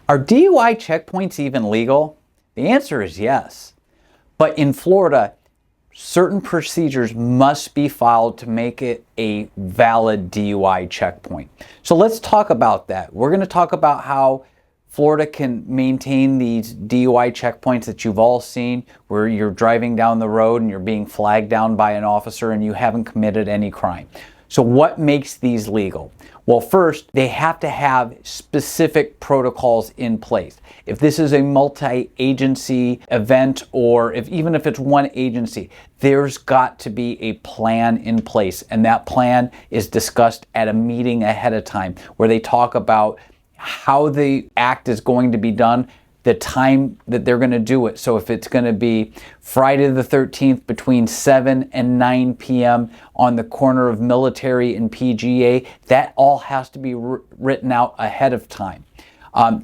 Are DUI checkpoints even legal? The answer is yes. But in Florida, certain procedures must be followed to make it a valid DUI checkpoint. So let's talk about that. We're going to talk about how Florida can maintain these DUI checkpoints that you've all seen, where you're driving down the road and you're being flagged down by an officer and you haven't committed any crime. So what makes these legal? Well, first, they have to have specific protocols in place. If this is a multi-agency event, or even if it's one agency, there's got to be a plan in place. And that plan is discussed at a meeting ahead of time, where they talk about how the act is going to be done, the time that they're going to do it. So if it's going to be Friday the 13th between 7 and 9 p.m. on the corner of Military and PGA, that all has to be written out ahead of time.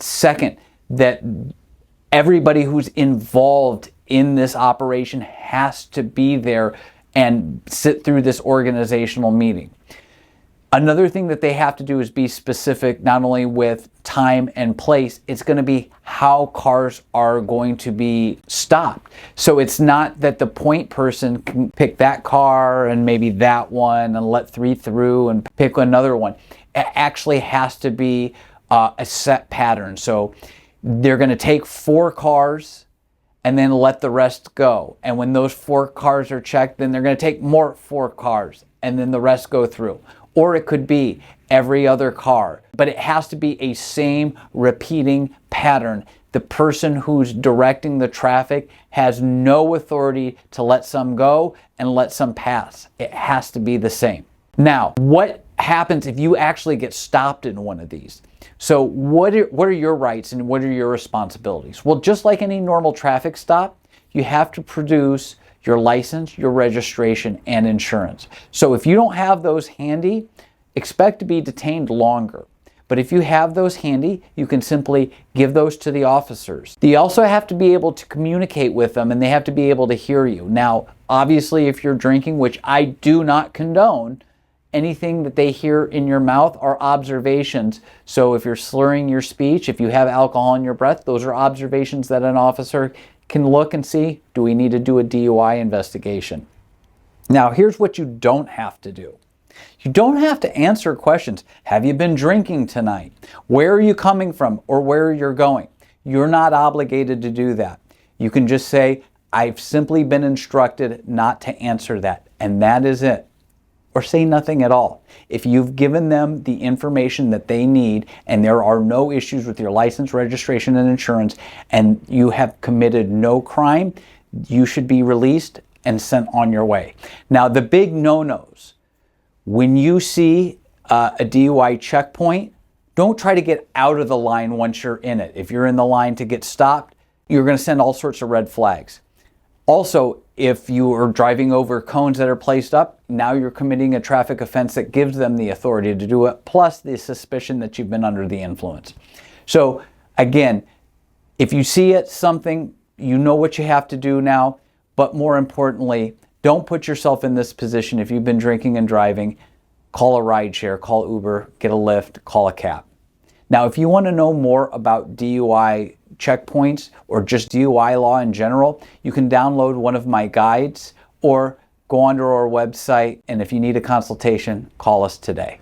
Second, that everybody who's involved in this operation has to be there and sit through this organizational meeting. Another thing that they have to do is be specific, not only with time and place, it's going to be how cars are going to be stopped. So it's not that the point person can pick that car and maybe that one and let 3 through and pick another one. It actually has to be a set pattern. So they're going to take 4 cars and then let the rest go. And when those 4 cars are checked, then they're going to take more 4 cars and then the rest go through. Or it could be every other car, but it has to be a same repeating pattern. The person who's directing the traffic has no authority to let some go and let some pass. It has to be the same. Now, what happens if you actually get stopped in one of these? So what are your rights and what are your responsibilities? Well, just like any normal traffic stop, you have to produce your license, your registration, and insurance. So if you don't have those handy, expect to be detained longer. But if you have those handy, you can simply give those to the officers. You also have to be able to communicate with them, and they have to be able to hear you. Now, obviously, if you're drinking, which I do not condone, anything that they hear in your mouth are observations. So if you're slurring your speech, if you have alcohol in your breath, those are observations that an officer can look and see, do we need to do a DUI investigation? Now, here's what you don't have to do. You don't have to answer questions. Have you been drinking tonight? Where are you coming from or where you're going? You're not obligated to do that. You can just say, I've simply been instructed not to answer that, and that is it. Or say nothing at all. If you've given them the information that they need and there are no issues with your license, registration, and insurance, and you have committed no crime, you should be released and sent on your way. Now, the big no-nos. When you see a DUI checkpoint, don't try to get out of the line once you're in it. If you're in the line to get stopped, you're going to send all sorts of red flags. Also, if you are driving over cones that are placed up, now you're committing a traffic offense that gives them the authority to do it, plus the suspicion that you've been under the influence. So again, if you see it, something, you know what you have to do now, but more importantly, don't put yourself in this position. If you've been drinking and driving, call a rideshare, call Uber, get a Lyft, call a cab. Now, if you want to know more about DUI checkpoints or just DUI law in general, you can download one of my guides or go onto our website, and if you need a consultation, call us today.